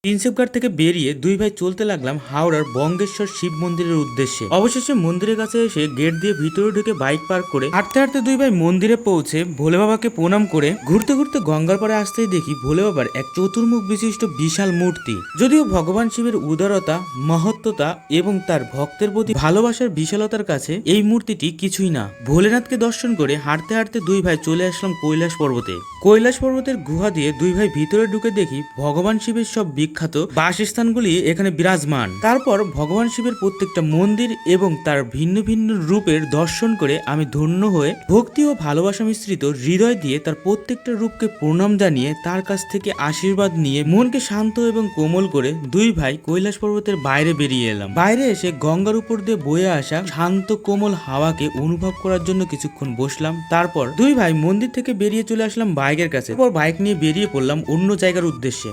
প্রিন্সেপঘাট থেকে বেরিয়ে দুই ভাই চলতে লাগলাম হাওড়ার বঙ্গেশ্বর শিব মন্দিরের উদ্দেশ্যে। অবশেষে মন্দিরের কাছে এসে গেট দিয়ে ভিতরে ঢুকে বাইক পার্ক করে হাঁটতে হাঁটতে দুই ভাই মন্দিরে পৌঁছে ভোলে বাবাকে প্রণাম করে ঘুরতে ঘুরতে গঙ্গার পাড়ে আসতেই দেখি ভোলে বাবার এক চতুর্মুখ বিশিষ্ট বিশাল মূর্তি। যদিও ভগবান শিবের উদারতা, মহত্বতা এবং তার ভক্তের প্রতি ভালোবাসার বিশালতার কাছে এই মূর্তিটি কিছুই না। ভোলেনাথকে দর্শন করে হাঁটতে হাঁটতে দুই ভাই চলে আসলাম কৈলাস পর্বতে। কৈলাস পর্বতের গুহা দিয়ে দুই ভাই ভিতরে ঢুকে দেখি ভগবান শিবের সব বিখ্যাত বাসস্থানগুলি এখানে বিরাজমান। তারপর ভগবান শিবের প্রত্যেকটা মন্দির এবং তার ভিন্ন ভিন্ন রূপের দর্শন করে আমি ধন্য হয়ে ভক্তি ও ভালোবাসা মিশ্রিত হৃদয় দিয়ে তার প্রত্যেকটা রূপকে প্রণাম জানিয়ে তার কাছ থেকে আশীর্বাদ নিয়ে মনকে শান্ত এবং কোমল করে দুই ভাই কৈলাস পর্বতের বাইরে বেরিয়ে এলাম। বাইরে এসে গঙ্গার উপর দিয়ে বয়ে আসা শান্ত কোমল হাওয়াকে অনুভব করার জন্য কিছুক্ষণ বসলাম। তারপর দুই ভাই মন্দির থেকে বেরিয়ে চলে আসলাম বাইকের কাছে। তারপর বাইক নিয়ে বেরিয়ে পড়লাম অন্য জায়গার উদ্দেশ্যে।